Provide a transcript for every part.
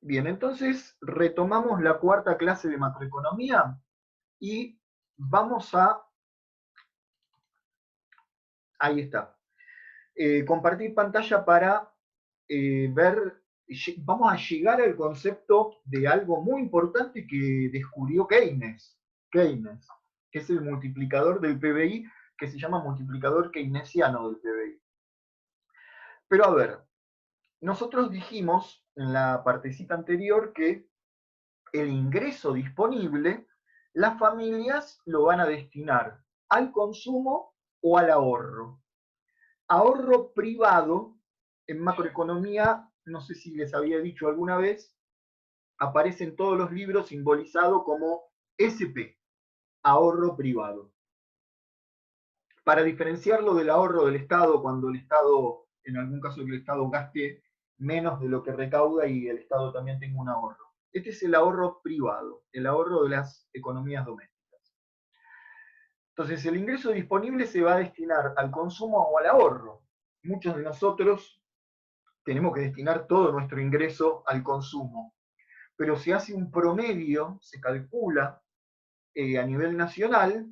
Bien, entonces retomamos la cuarta clase de macroeconomía y vamos a, ahí está, compartir pantalla para ver, vamos a llegar al concepto de algo muy importante que descubrió Keynes, que es el multiplicador del PBI, que se llama multiplicador keynesiano del PBI. Pero a ver, nosotros dijimos en la partecita anterior que el ingreso disponible, las familias lo van a destinar al consumo o al ahorro. Ahorro privado, en macroeconomía, no sé si les había dicho alguna vez, aparece en todos los libros simbolizado como SP, ahorro privado. Para diferenciarlo del ahorro del Estado, cuando el Estado, en algún caso que el Estado gaste menos de lo que recauda y el Estado también tenga un ahorro. Este es el ahorro privado, el ahorro de las economías domésticas. Entonces, el ingreso disponible se va a destinar al consumo o al ahorro. Muchos de nosotros tenemos que destinar todo nuestro ingreso al consumo, pero se hace un promedio, se calcula a nivel nacional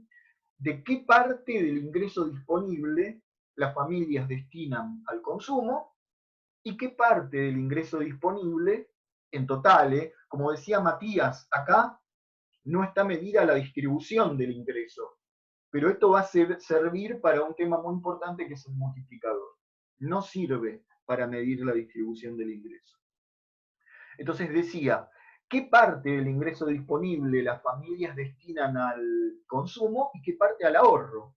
de qué parte del ingreso disponible las familias destinan al consumo y qué parte del ingreso disponible en total, como decía Matías, acá no está medida la distribución del ingreso, pero esto va a servir para un tema muy importante que es el multiplicador. No sirve para medir la distribución del ingreso. Entonces decía, ¿qué parte del ingreso disponible las familias destinan al consumo y qué parte al ahorro?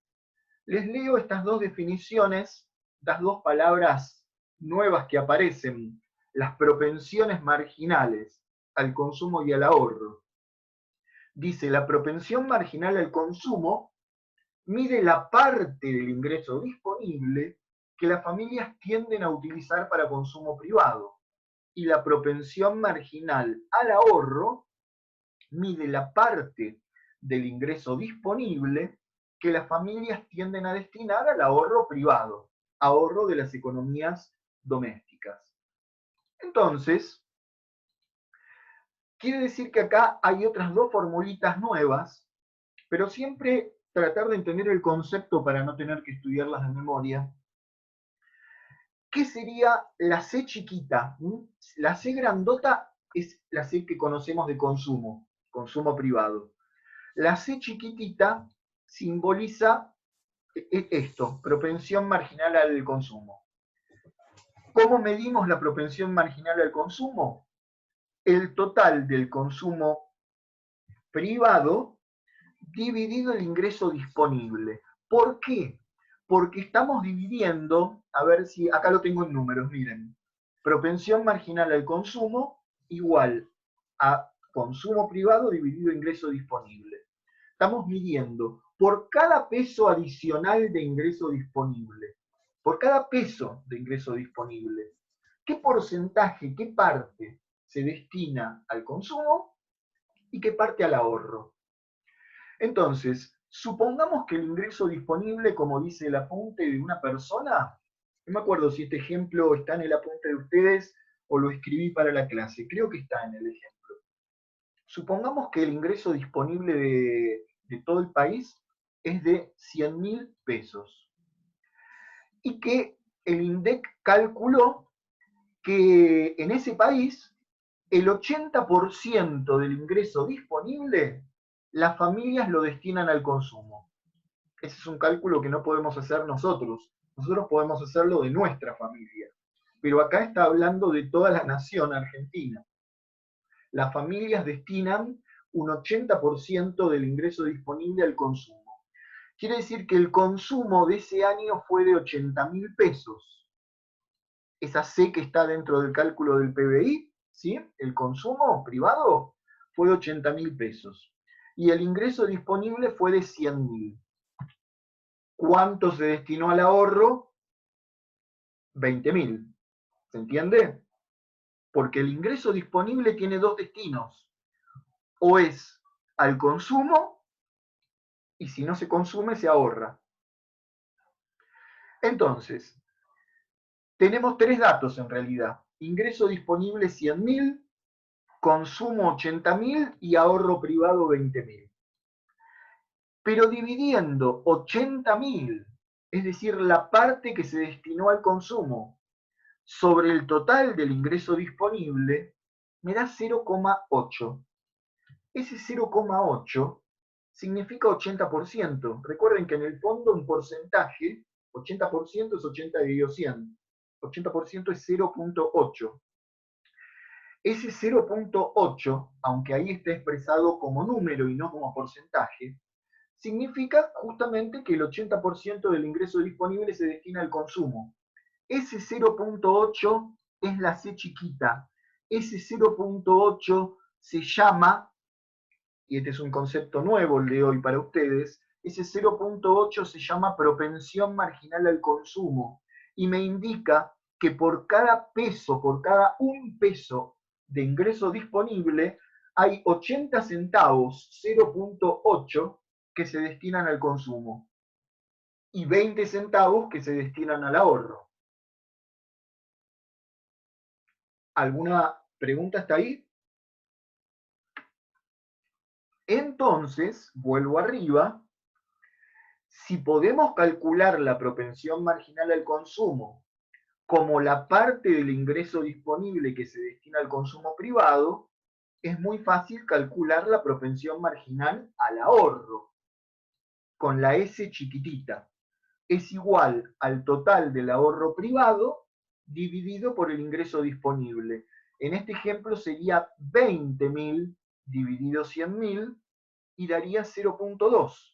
Les leo estas dos definiciones, estas dos palabras nuevas que aparecen, las propensiones marginales al consumo y al ahorro. Dice, la propensión marginal al consumo mide la parte del ingreso disponible que las familias tienden a utilizar para consumo privado y la propensión marginal al ahorro mide la parte del ingreso disponible que las familias tienden a destinar al ahorro privado, ahorro de las economías domésticas. Entonces, quiere decir que acá hay otras dos formulitas nuevas, pero siempre tratar de entender el concepto para no tener que estudiarlas de memoria. ¿Qué sería la C chiquita? La C grandota es la C que conocemos de consumo, consumo privado. La C chiquitita simboliza esto, propensión marginal al consumo. ¿Cómo medimos la propensión marginal al consumo? El total del consumo privado dividido el ingreso disponible. ¿Por qué? Porque estamos dividiendo, a ver si acá lo tengo en números, miren, propensión marginal al consumo igual a consumo privado dividido ingreso disponible. Estamos midiendo por cada peso adicional de ingreso disponible, por cada peso de ingreso disponible, qué porcentaje, qué parte se destina al consumo y qué parte al ahorro. Entonces, supongamos que el ingreso disponible, como dice el apunte de una persona, no me acuerdo si este ejemplo está en el apunte de ustedes o lo escribí para la clase, creo que está en el ejemplo. Supongamos que el ingreso disponible de todo el país es de 100.000 pesos y que el INDEC calculó que en ese país el 80% del ingreso disponible las familias lo destinan al consumo. Ese es un cálculo que no podemos hacer nosotros. Nosotros podemos hacerlo de nuestra familia. Pero acá está hablando de toda la nación argentina. Las familias destinan un 80% del ingreso disponible al consumo. Quiere decir que el consumo de ese año fue de 80.000 pesos. Esa C que está dentro del cálculo del PBI, ¿sí? El consumo privado fue de 80.000 pesos. Y el ingreso disponible fue de 100.000. ¿Cuánto se destinó al ahorro? 20.000. ¿Se entiende? Porque el ingreso disponible tiene dos destinos. O es al consumo y si no se consume se ahorra. Entonces, tenemos tres datos en realidad. Ingreso disponible 100.000, consumo 80.000 y ahorro privado 20.000. Pero dividiendo 80.000, es decir, la parte que se destinó al consumo, sobre el total del ingreso disponible, me da 0,8. Ese 0,8 significa 80%. Recuerden que en el fondo un porcentaje, 80% es 80 dividido 100. 80% es 0,8. Ese 0,8, aunque ahí está expresado como número y no como porcentaje, significa justamente que el 80% del ingreso disponible se destina al consumo. Ese 0,8 es la C chiquita. Ese 0,8 se llama, y este es un concepto nuevo el de hoy para ustedes, ese 0,8 se llama propensión marginal al consumo y me indica que por cada peso, por cada un peso de ingreso disponible, hay 80 centavos, 0,8, que se destinan al consumo y 20 centavos que se destinan al ahorro. ¿Alguna pregunta hasta ahí? Entonces, vuelvo arriba, si podemos calcular la propensión marginal al consumo como la parte del ingreso disponible que se destina al consumo privado, es muy fácil calcular la propensión marginal al ahorro, con la S chiquitita. Es igual al total del ahorro privado dividido por el ingreso disponible. En este ejemplo sería 20.000 dividido 100.000 y daría 0,2.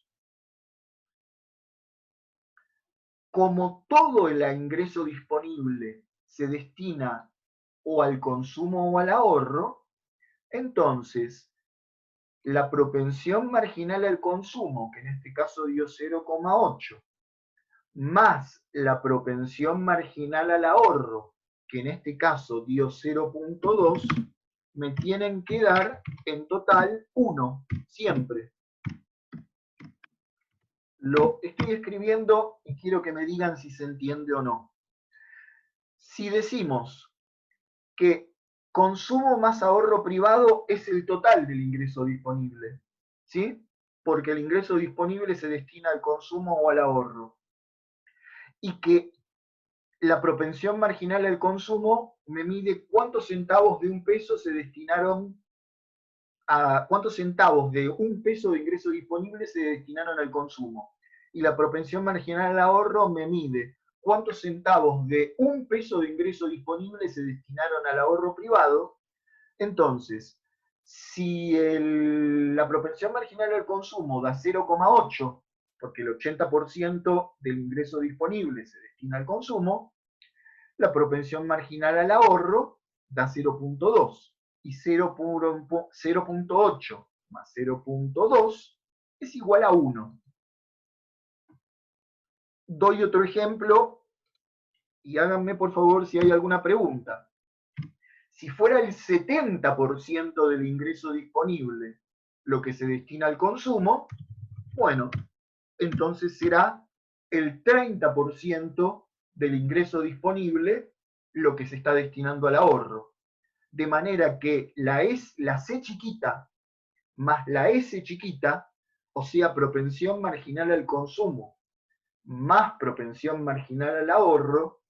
Como todo el ingreso disponible se destina o al consumo o al ahorro, entonces la propensión marginal al consumo, que en este caso dio 0,8, más la propensión marginal al ahorro, que en este caso dio 0,2, me tienen que dar en total 1, siempre. Lo estoy escribiendo y quiero que me digan si se entiende o no. Si decimos que consumo más ahorro privado es el total del ingreso disponible, ¿sí? Porque el ingreso disponible se destina al consumo o al ahorro. Y que la propensión marginal al consumo me mide cuántos centavos de un peso se destinaron a cuántos centavos de un peso de ingreso disponible se destinaron al consumo. Y la propensión marginal al ahorro me mide cuántos centavos de un peso de ingreso disponible se destinaron al ahorro privado. Entonces, si la propensión marginal al consumo da 0,8, porque el 80% del ingreso disponible se destina al consumo, la propensión marginal al ahorro da 0,2 y 0,8 más 0,2 es igual a 1. Doy otro ejemplo y háganme por favor si hay alguna pregunta. Si fuera el 70% del ingreso disponible lo que se destina al consumo, bueno, entonces será el 30% del ingreso disponible lo que se está destinando al ahorro. De manera que la C chiquita más la S chiquita, o sea, propensión marginal al consumo más propensión marginal al ahorro,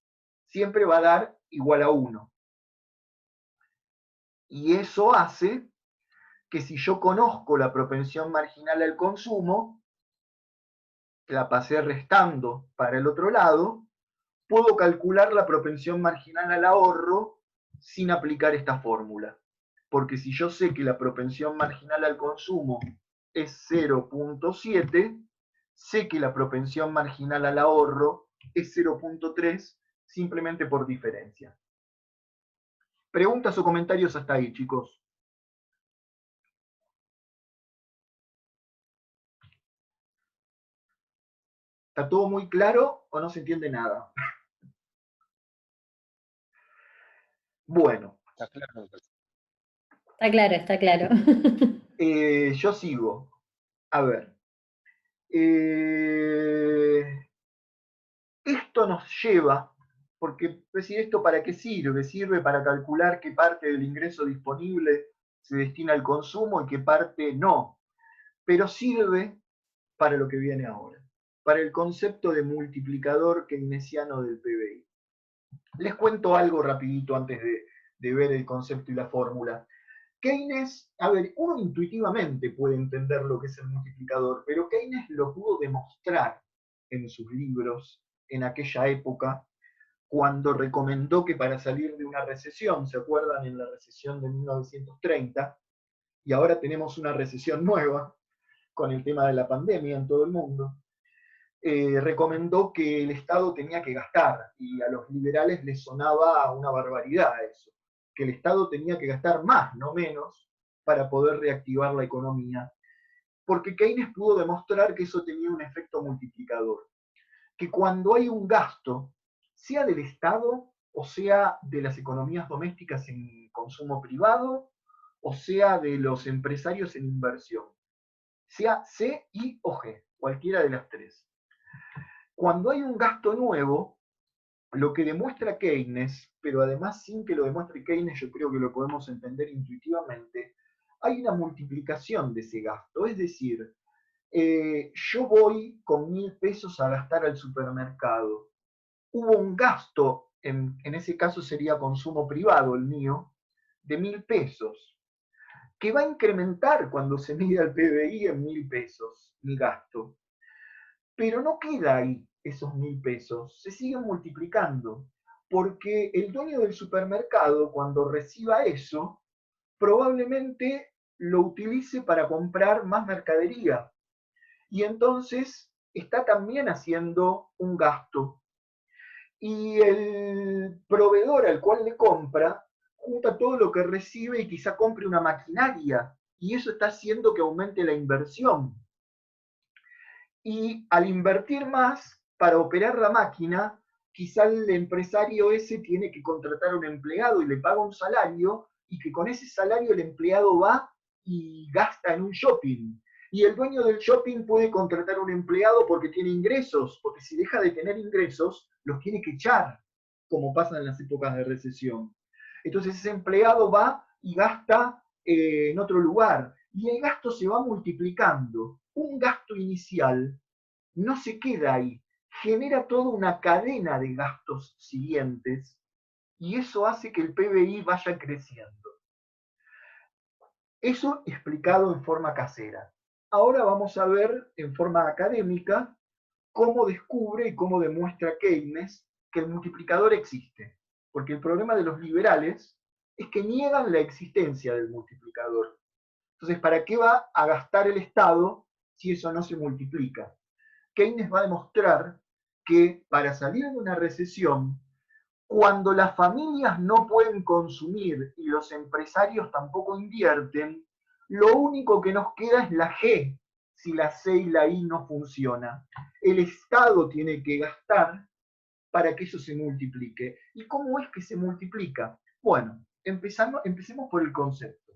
siempre va a dar igual a 1. Y eso hace que si yo conozco la propensión marginal al consumo, la pasé restando para el otro lado, puedo calcular la propensión marginal al ahorro sin aplicar esta fórmula. Porque si yo sé que la propensión marginal al consumo es 0,7, sé que la propensión marginal al ahorro es 0,3 simplemente por diferencia. ¿Preguntas o comentarios hasta ahí, chicos? ¿Está todo muy claro o no se entiende nada? Bueno. Está claro. Está claro, está claro. Yo sigo. A ver. Esto nos lleva, porque decir esto para qué sirve, sirve para calcular qué parte del ingreso disponible se destina al consumo y qué parte no. Pero sirve para lo que viene ahora, para el concepto de multiplicador keynesiano del PBI. Les cuento algo rapidito antes de ver el concepto y la fórmula. Keynes, a ver, uno intuitivamente puede entender lo que es el multiplicador, pero Keynes lo pudo demostrar en sus libros en aquella época, cuando recomendó que para salir de una recesión, ¿se acuerdan? En la recesión de 1930, y ahora tenemos una recesión nueva con el tema de la pandemia en todo el mundo, recomendó que el Estado tenía que gastar, y a los liberales les sonaba una barbaridad eso, que el Estado tenía que gastar más, no menos, para poder reactivar la economía, porque Keynes pudo demostrar que eso tenía un efecto multiplicador, que cuando hay un gasto, sea del Estado o sea de las economías domésticas en consumo privado, o sea de los empresarios en inversión, sea C, I o G, cualquiera de las tres. Cuando hay un gasto nuevo, lo que demuestra Keynes, pero además sin que lo demuestre Keynes, yo creo que lo podemos entender intuitivamente, hay una multiplicación de ese gasto. Es decir, yo voy con 1.000 pesos a gastar al supermercado. Hubo un gasto, en ese caso sería consumo privado el mío, de 1.000 pesos, que va a incrementar cuando se mida el PBI en 1.000 pesos, mi gasto. Pero no queda ahí esos 1.000 pesos, se siguen multiplicando, porque el dueño del supermercado, cuando reciba eso, probablemente lo utilice para comprar más mercadería. Y entonces está también haciendo un gasto. Y el proveedor al cual le compra, junta todo lo que recibe y quizá compre una maquinaria. Y eso está haciendo que aumente la inversión. Y al invertir más para operar la máquina, quizá el empresario ese tiene que contratar a un empleado y le paga un salario, y que con ese salario el empleado va y gasta en un shopping. Y el dueño del shopping puede contratar a un empleado porque tiene ingresos, porque si deja de tener ingresos, los tiene que echar, como pasa en las épocas de recesión. Entonces ese empleado va y gasta en otro lugar, y el gasto se va multiplicando. Un gasto inicial no se queda ahí, genera toda una cadena de gastos siguientes, y eso hace que el PBI vaya creciendo. Eso explicado en forma casera. Ahora vamos a ver en forma académica cómo descubre y cómo demuestra Keynes que el multiplicador existe. Porque el problema de los liberales es que niegan la existencia del multiplicador. Entonces, ¿para qué va a gastar el Estado si eso no se multiplica? Keynes va a demostrar que para salir de una recesión, cuando las familias no pueden consumir y los empresarios tampoco invierten, lo único que nos queda es la G, si la C y la I no funcionan. El Estado tiene que gastar para que eso se multiplique. ¿Y cómo es que se multiplica? Bueno, empecemos por el concepto.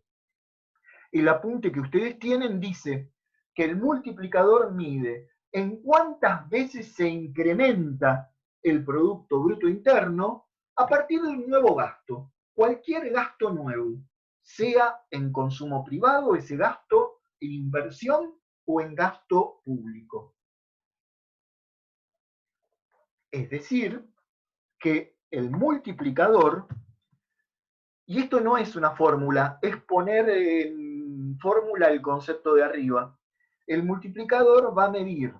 El apunte que ustedes tienen dice que el multiplicador mide en cuántas veces se incrementa el Producto Bruto Interno a partir de un nuevo gasto. Cualquier gasto nuevo, sea en consumo privado, ese gasto en inversión o en gasto público. Es decir, que el multiplicador, y esto no es una fórmula, es poner en fórmula el concepto de arriba, el multiplicador va a medir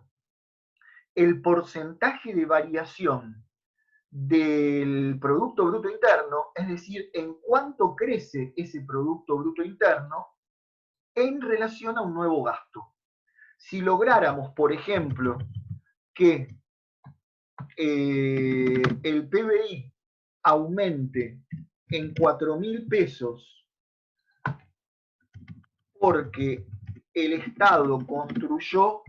el porcentaje de variación del Producto Bruto Interno, es decir, en cuánto crece ese Producto Bruto Interno en relación a un nuevo gasto. Si lográramos, por ejemplo, que el PBI aumente en 4.000 pesos porque el Estado construyó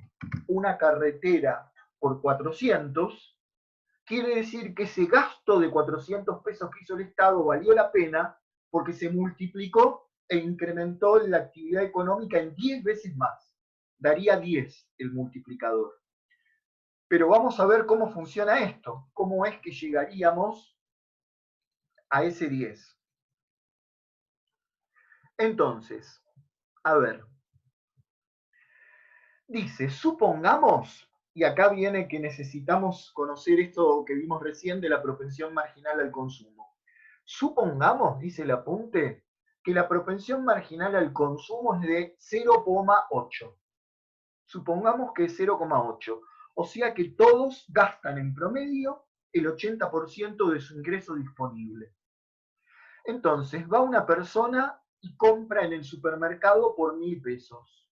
una carretera por 400, quiere decir que ese gasto de 400 pesos que hizo el Estado valió la pena porque se multiplicó e incrementó la actividad económica en 10 veces más. Daría 10 el multiplicador. Pero vamos a ver cómo funciona esto, cómo es que llegaríamos a ese 10. Entonces, a ver, dice, supongamos, y acá viene que necesitamos conocer esto que vimos recién de la propensión marginal al consumo. Supongamos, dice el apunte, que la propensión marginal al consumo es de 0,8. Supongamos que es 0,8. O sea que todos gastan en promedio el 80% de su ingreso disponible. Entonces, va una persona y compra en el supermercado por 1.000 pesos.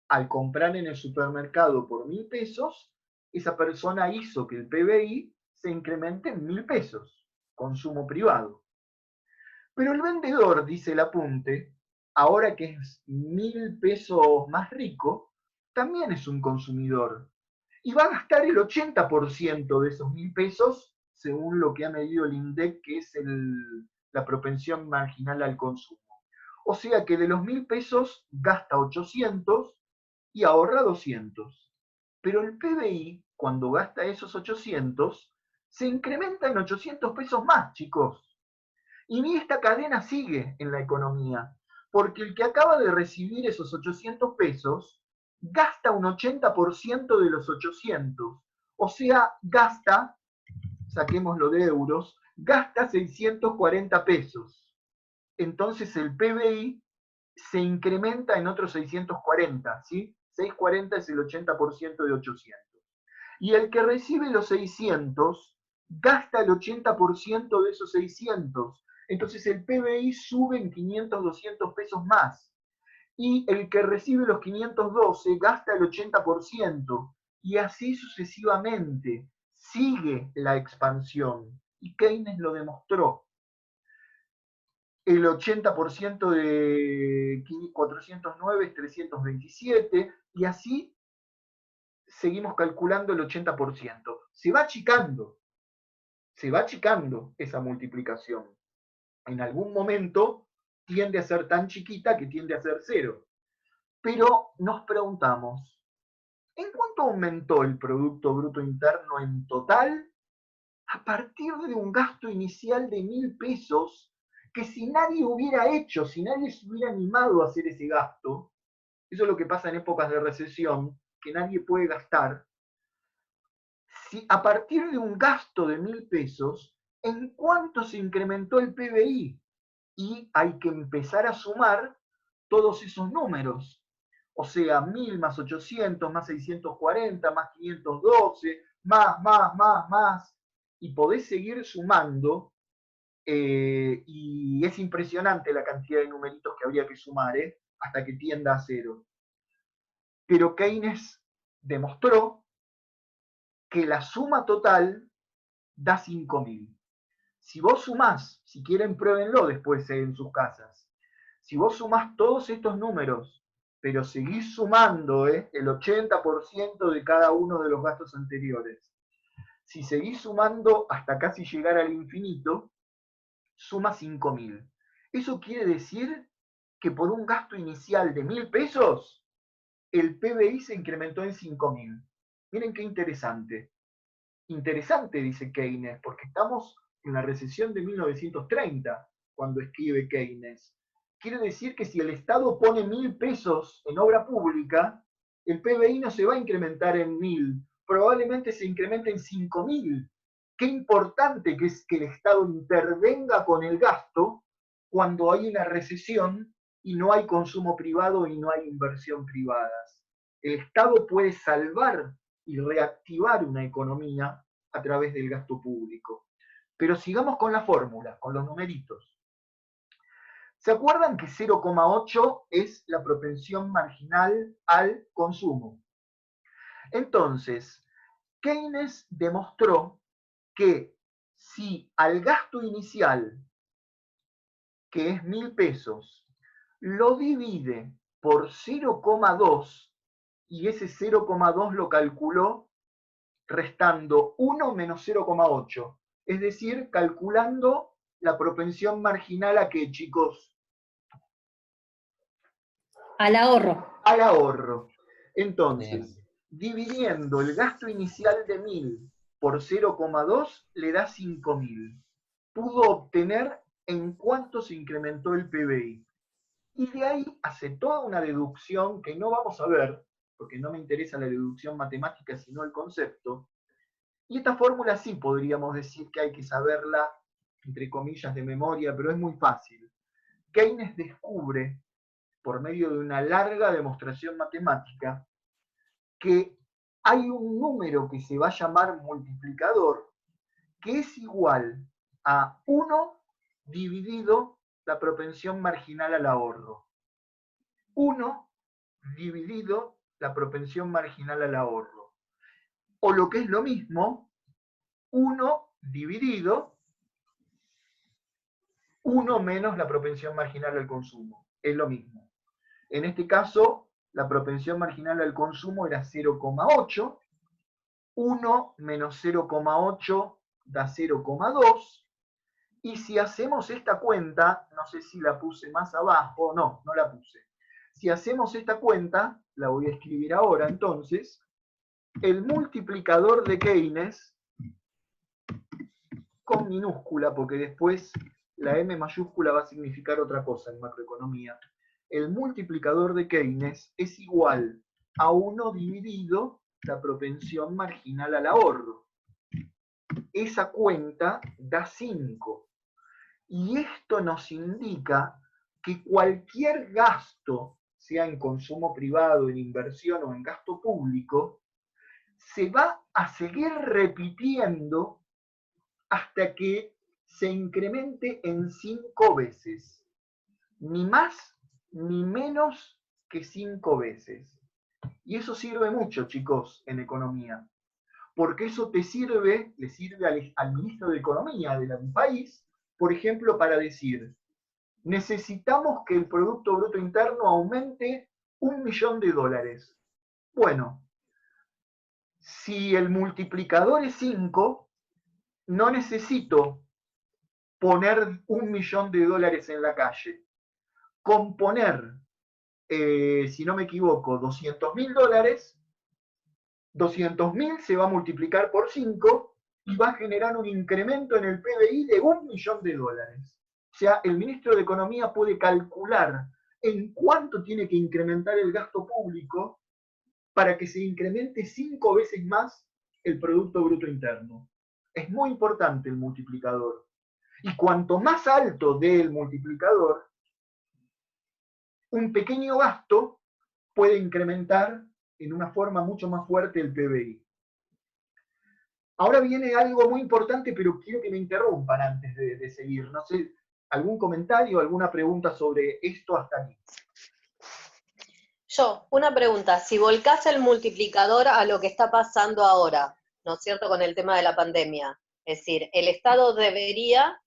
Al comprar en el supermercado por 1.000 pesos, esa persona hizo que el PBI se incremente en 1.000 pesos, consumo privado. Pero el vendedor, dice el apunte, ahora que es 1.000 pesos más rico, también es un consumidor. Y va a gastar el 80% de esos 1.000 pesos, según lo que ha medido el INDEC, que es la propensión marginal al consumo. O sea que de los 1.000 pesos gasta 800 y ahorra 200. Pero el PBI, cuando gasta esos 800, se incrementa en 800 pesos más, chicos. Y esta cadena sigue en la economía, porque el que acaba de recibir esos 800 pesos gasta un 80% de los 800. O sea, gasta, saquémoslo de euros, gasta 640 pesos. Entonces el PBI se incrementa en otros 640, ¿sí? 640 es el 80% de 800. Y el que recibe los 600 gasta el 80% de esos 600. Entonces el PBI sube en 500, 200 pesos más. Y el que recibe los 512 gasta el 80%. Y así sucesivamente. Sigue la expansión. Y Keynes lo demostró. El 80% de 409 es 327, y así seguimos calculando el 80%. Se va achicando esa multiplicación. En algún momento tiende a ser tan chiquita que tiende a ser cero. Pero nos preguntamos, ¿en cuánto aumentó el Producto Bruto Interno en total a partir de un gasto inicial de 1.000 pesos que si nadie hubiera hecho, si nadie se hubiera animado a hacer ese gasto? Eso es lo que pasa en épocas de recesión, que nadie puede gastar. Si a partir de un gasto de 1.000 pesos, ¿en cuánto se incrementó el PBI? Y hay que empezar a sumar todos esos números. O sea, 1.000 más 800, más 640, más 512, más. Y podés seguir sumando. Y es impresionante la cantidad de numeritos que habría que sumar, hasta que tienda a cero. Pero Keynes demostró que la suma total da 5.000. Si vos sumás, si quieren pruébenlo después en sus casas, si vos sumás todos estos números, pero seguís sumando el 80% de cada uno de los gastos anteriores, si seguís sumando hasta casi llegar al infinito, suma 5.000. Eso quiere decir que por un gasto inicial de 1.000 pesos, el PBI se incrementó en 5.000. Miren qué interesante. Interesante, dice Keynes, porque estamos en la recesión de 1930, cuando escribe Keynes. Quiere decir que si el Estado pone 1.000 pesos en obra pública, el PBI no se va a incrementar en 1.000, probablemente se incremente en 5.000. Qué importante que es que el Estado intervenga con el gasto cuando hay una recesión y no hay consumo privado y no hay inversión privada. El Estado puede salvar y reactivar una economía a través del gasto público. Pero sigamos con la fórmula, con los numeritos. ¿Se acuerdan que 0,8 es la propensión marginal al consumo? Entonces, Keynes demostró que si al gasto inicial, que es 1.000 pesos, lo divide por 0,2, y ese 0,2 lo calculó restando 1 menos 0,8. Es decir, calculando la propensión marginal a qué, chicos? Al ahorro. Al ahorro. Entonces, dividiendo el gasto inicial de 1.000 por 0,2 le da 5.000. Pudo obtener en cuánto se incrementó el PBI. Y de ahí hace toda una deducción que no vamos a ver, porque no me interesa la deducción matemática, sino el concepto. Y esta fórmula sí podríamos decir que hay que saberla, entre comillas, de memoria, pero es muy fácil. Keynes descubre, por medio de una larga demostración matemática, que hay un número que se va a llamar multiplicador, que es igual a 1 dividido la propensión marginal al ahorro. 1 dividido la propensión marginal al ahorro. O lo que es lo mismo, 1 dividido 1 menos la propensión marginal al consumo. Es lo mismo. En este caso, la propensión marginal al consumo era 0,8. 1 menos 0,8 da 0,2. Y si hacemos esta cuenta, no sé si la puse más abajo, no la puse. Si hacemos esta cuenta, la voy a escribir ahora entonces, el multiplicador de Keynes, con minúscula, porque después la M mayúscula va a significar otra cosa en macroeconomía. El multiplicador de Keynes es igual a 1 dividido la propensión marginal al ahorro. Esa cuenta da 5. Y esto nos indica que cualquier gasto, sea en consumo privado, en inversión o en gasto público, se va a seguir repitiendo hasta que se incremente en 5 veces. Ni más ni menos que 5 veces. Y eso sirve mucho, chicos, en economía. Porque eso le sirve al ministro de Economía de un país, por ejemplo, para decir, necesitamos que el Producto Bruto Interno aumente $1.000.000. Bueno, si el multiplicador es 5, no necesito poner $1.000.000 en la calle. Con poner, si no me equivoco, $200.000, 200.000 se va a multiplicar por 5 y va a generar un incremento en el PBI de $1.000.000. O sea, el ministro de Economía puede calcular en cuánto tiene que incrementar el gasto público para que se incremente 5 veces más el Producto Bruto Interno. Es muy importante el multiplicador. Y cuanto más alto dé el multiplicador, un pequeño gasto puede incrementar en una forma mucho más fuerte el PBI. Ahora viene algo muy importante, pero quiero que me interrumpan antes de seguir. No sé, ¿algún comentario, alguna pregunta sobre esto hasta aquí? Yo, una pregunta, si volcás el multiplicador a lo que está pasando ahora, ¿no es cierto?, con el tema de la pandemia. Es decir, el Estado debería,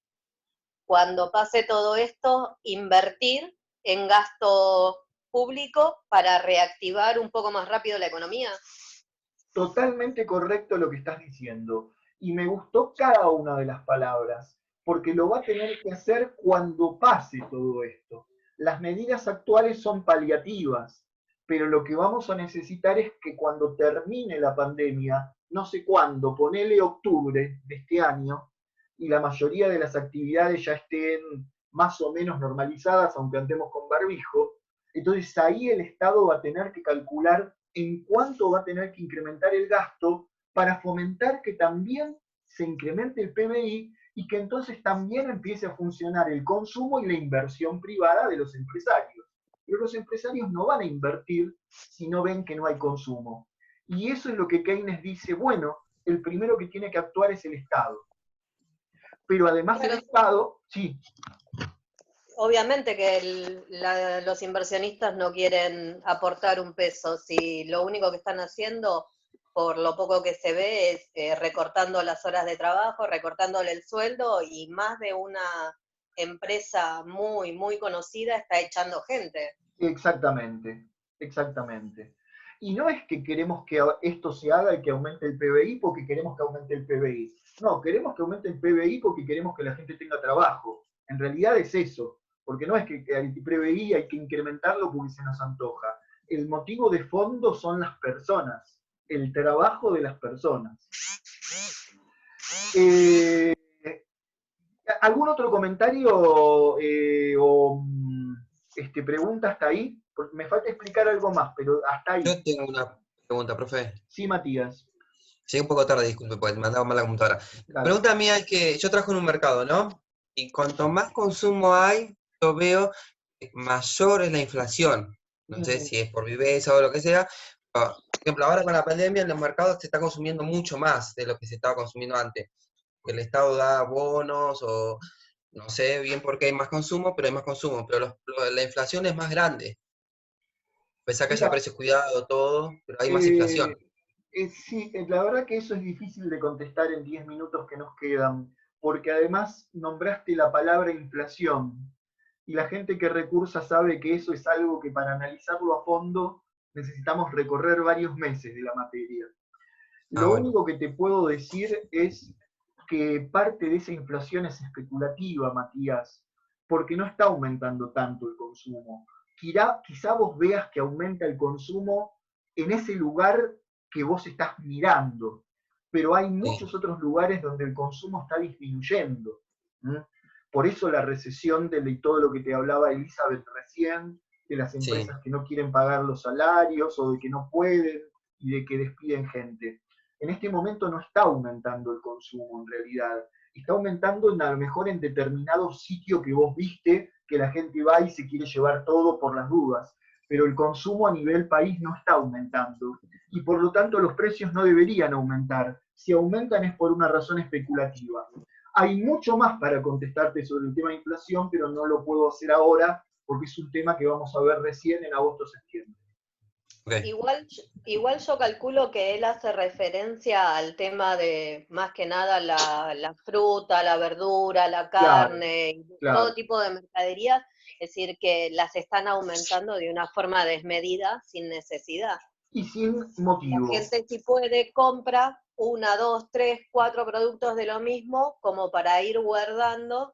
cuando pase todo esto, invertir en gasto público para reactivar un poco más rápido la economía. Totalmente correcto lo que estás diciendo. Y me gustó cada una de las palabras, porque lo va a tener que hacer cuando pase todo esto. Las medidas actuales son paliativas, pero lo que vamos a necesitar es que cuando termine la pandemia, no sé cuándo, ponele octubre de este año, y la mayoría de las actividades ya estén más o menos normalizadas, aunque andemos con barbijo, entonces ahí el Estado va a tener que calcular en cuánto va a tener que incrementar el gasto para fomentar que también se incremente el PBI y que entonces también empiece a funcionar el consumo y la inversión privada de los empresarios. Pero los empresarios no van a invertir si no ven que no hay consumo. Y eso es lo que Keynes dice, bueno, el primero que tiene que actuar es el Estado. Pero además el Estado, sí. Obviamente que los inversionistas no quieren aportar un peso, si lo único que están haciendo, por lo poco que se ve, es recortando las horas de trabajo, recortándole el sueldo, y más de una empresa muy, muy conocida está echando gente. Exactamente, exactamente. Y no es que queremos que esto se haga y que aumente el PBI porque queremos que aumente el PBI. No, queremos que aumente el PBI porque queremos que la gente tenga trabajo. En realidad es eso, porque no es que el PBI hay que incrementarlo porque se nos antoja. El motivo de fondo son las personas, el trabajo de las personas. ¿Algún otro comentario pregunta hasta ahí? Porque me falta explicar algo más, pero hasta ahí. Yo tengo una pregunta, profe. Sí, Matías. Llegué un poco tarde, disculpe, porque me andaba mal la computadora. La Dale. pregunta mía es que yo trabajo en un mercado, ¿no? Y cuanto más consumo hay, yo veo que mayor es la inflación. No sé si es por viveza o lo que sea. Por ejemplo, ahora con la pandemia en los mercados se está consumiendo mucho más de lo que se estaba consumiendo antes. El Estado da bonos o no sé bien por qué hay más consumo, pero hay más consumo. Pero la inflación es más grande. Pese a que haya Mira, precios cuidados, todo, pero hay más inflación. sí, la verdad que eso es difícil de contestar en 10 minutos que nos quedan, porque además nombraste la palabra inflación, y la gente que recursa sabe que eso es algo que para analizarlo a fondo necesitamos recorrer varios meses de la materia. Ah, Lo bueno. único que te puedo decir es que parte de esa inflación es especulativa, Matías, porque no está aumentando tanto el consumo. Quizá vos veas que aumenta el consumo en ese lugar que vos estás mirando, pero hay Sí, muchos otros lugares donde el consumo está disminuyendo. ¿Mm? Por eso la recesión de todo lo que te hablaba Elizabeth recién, de las sí. empresas que no quieren pagar los salarios o de que no pueden y de que despiden gente. En este momento no está aumentando el consumo en realidad, está aumentando a lo mejor en determinado sitio que vos viste que la gente va y se quiere llevar todo por las dudas, pero el consumo a nivel país no está aumentando y por lo tanto los precios no deberían aumentar. Si aumentan es por una razón especulativa. Hay mucho más para contestarte sobre el tema de inflación, pero no lo puedo hacer ahora porque es un tema que vamos a ver recién en agosto-septiembre. Okay. Igual yo calculo que él hace referencia al tema de, más que nada, la fruta, la verdura, la Claro, carne, y todo claro. tipo de mercaderías, es decir, que las están aumentando de una forma desmedida, sin necesidad. Y sin La motivo. gente si puede compra 1, 2, 3, 4 productos de lo mismo como para ir guardando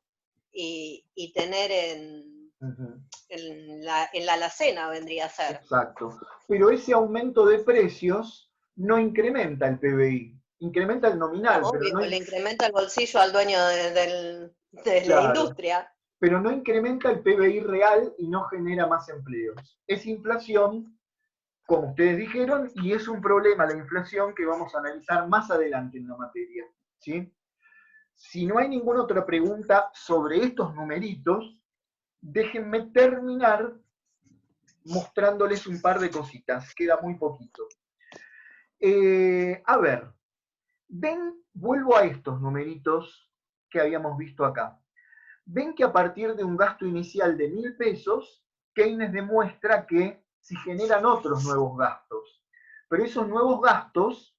y tener Uh-huh. en la alacena, vendría a ser. Exacto. Pero ese aumento de precios no incrementa el PBI, incrementa el No, nominal, pero obvio, no, le incrementa el bolsillo al dueño de la claro, industria. pero no incrementa el PBI real y no genera más empleos. Es inflación, como ustedes dijeron, y es un problema la inflación que vamos a analizar más adelante en la materia. ¿Sí? Si no hay ninguna otra pregunta sobre estos numeritos, déjenme terminar mostrándoles un par de cositas. Queda muy poquito. A ver, ven, vuelvo a estos numeritos que habíamos visto acá. Ven que a partir de un gasto inicial de 1.000 pesos, Keynes demuestra que se generan otros nuevos gastos. Pero esos nuevos gastos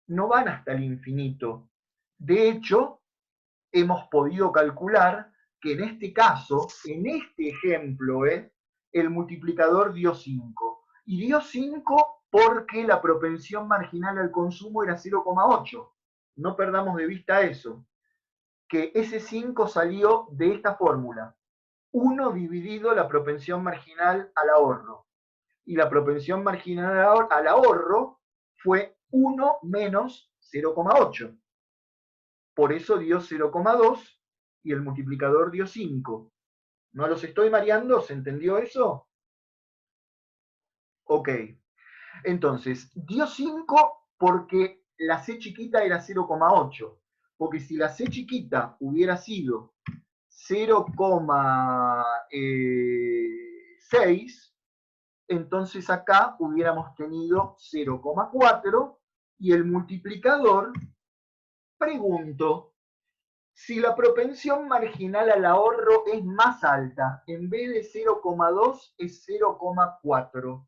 no van hasta el infinito. De hecho, hemos podido calcular que en este caso, en este ejemplo, el multiplicador dio 5. Y dio 5 porque la propensión marginal al consumo era 0,8. No perdamos de vista eso. Que ese 5 salió de esta fórmula. 1 dividido la propensión marginal al ahorro. Y la propensión marginal al ahorro fue 1 menos 0,8. Por eso dio 0,2 y el multiplicador dio 5. ¿No los estoy mareando? ¿Se entendió eso? Ok. Entonces, dio 5 porque la C chiquita era 0,8. Porque si la C chiquita hubiera sido 0,6, entonces acá hubiéramos tenido 0,4 y el multiplicador, pregunto, si la propensión marginal al ahorro es más alta, en vez de 0,2 es 0,4,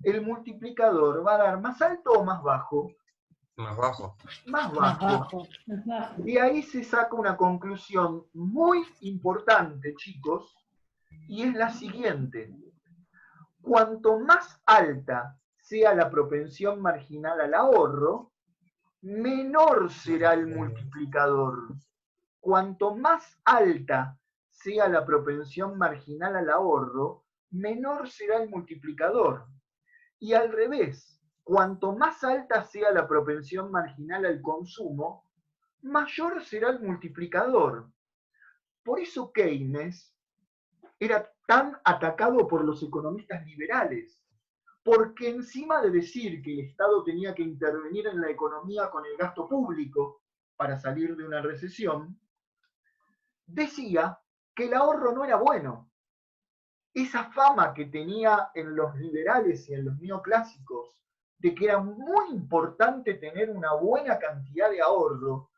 ¿el multiplicador va a dar más alto o más bajo? Más bajo. Más Más bajo. bajo, más bajo. De ahí se saca una conclusión muy importante, chicos, y es la siguiente. Cuanto más alta sea la propensión marginal al ahorro, menor será el multiplicador. Cuanto más alta sea la propensión marginal al ahorro, menor será el multiplicador. Y al revés, cuanto más alta sea la propensión marginal al consumo, mayor será el multiplicador. Por eso Keynes era tan atacado por los economistas liberales, porque encima de decir que el Estado tenía que intervenir en la economía con el gasto público para salir de una recesión, decía que el ahorro no era bueno. Esa fama que tenía en los liberales y en los neoclásicos de que era muy importante tener una buena cantidad de ahorro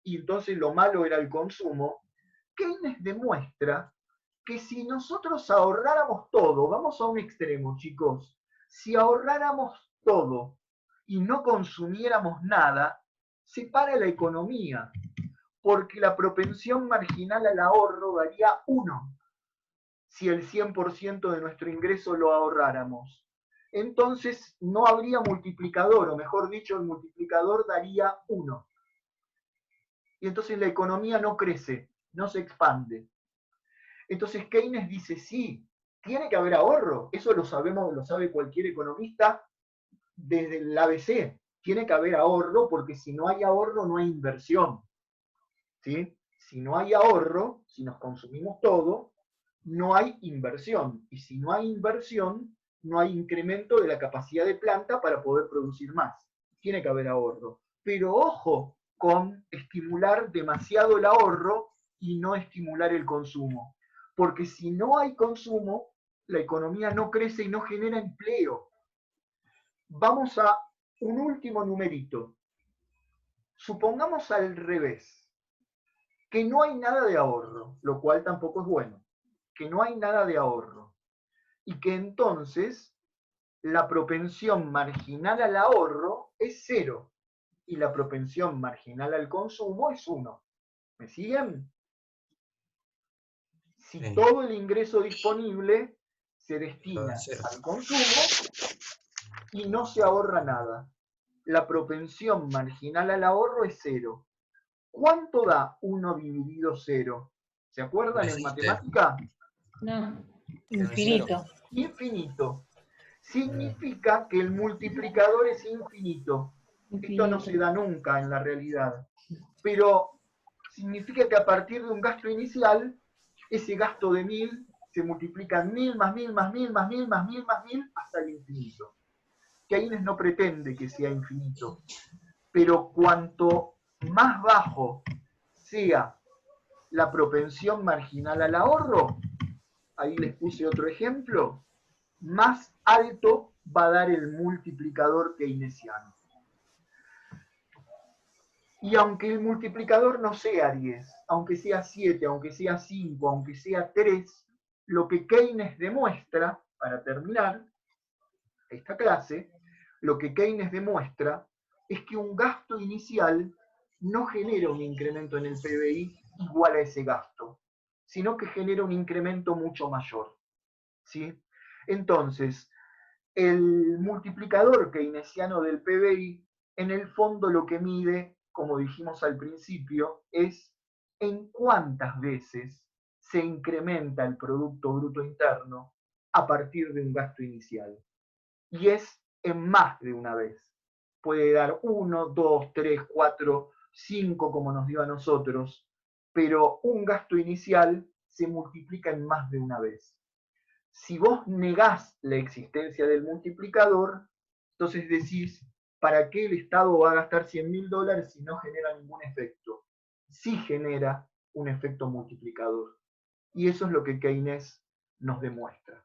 y entonces lo malo era el consumo, Keynes demuestra que si nosotros ahorráramos todo, vamos a un extremo, chicos, si ahorráramos todo y no consumiéramos nada, se para la economía, porque la propensión marginal al ahorro daría 1 si el 100% de nuestro ingreso lo ahorráramos. Entonces no habría multiplicador, o mejor dicho, el multiplicador daría 1. Y entonces la economía no crece, no se expande. Entonces Keynes dice, sí, tiene que haber ahorro, eso lo sabemos, lo sabe cualquier economista desde el ABC, tiene que haber ahorro porque si no hay ahorro no hay inversión. ¿Sí? Si no hay ahorro, si nos consumimos todo, no hay inversión. Y si no hay inversión, no hay incremento de la capacidad de planta para poder producir más. Tiene que haber ahorro. Pero ojo con estimular demasiado el ahorro y no estimular el consumo. Porque si no hay consumo, la economía no crece y no genera empleo. Vamos a un último numerito. Supongamos al revés, que no hay nada de ahorro, lo cual tampoco es bueno, que no hay nada de ahorro, y que entonces la propensión marginal al ahorro es 0, y la propensión marginal al consumo es 1. ¿Me siguen? Si Sí. todo el ingreso disponible se destina al consumo y no se ahorra nada, la propensión marginal al ahorro es 0. ¿Cuánto da 1 dividido 0? ¿Se acuerdan en existe. matemática? No, infinito. Infinito. Significa que el multiplicador es infinito. Esto no se da nunca en la realidad. Pero significa que a partir de un gasto inicial, ese gasto de 1000 se multiplica en 1000 más 1000 más 1000 más 1000 más 1000 más 1000 hasta el infinito. Keynes no pretende que sea infinito. Pero cuanto más bajo sea la propensión marginal al ahorro, ahí les puse otro ejemplo, más alto va a dar el multiplicador keynesiano. Y aunque el multiplicador no sea 10, aunque sea 7, aunque sea 5, aunque sea 3, lo que Keynes demuestra, para terminar esta clase, lo que Keynes demuestra es que un gasto inicial no genera un incremento en el PBI igual a ese gasto, sino que genera un incremento mucho mayor. ¿Sí? Entonces, el multiplicador keynesiano del PBI, en el fondo lo que mide, como dijimos al principio, es en cuántas veces se incrementa el Producto Bruto Interno a partir de un gasto inicial. Y es en más de una vez. Puede dar 1, 2, 3, 4, 5 como nos dio a nosotros, pero un gasto inicial se multiplica en más de una vez. Si vos negás la existencia del multiplicador, entonces decís, ¿para qué el Estado va a gastar $100.000 si no genera ningún efecto? Sí genera un efecto multiplicador. Y eso es lo que Keynes nos demuestra.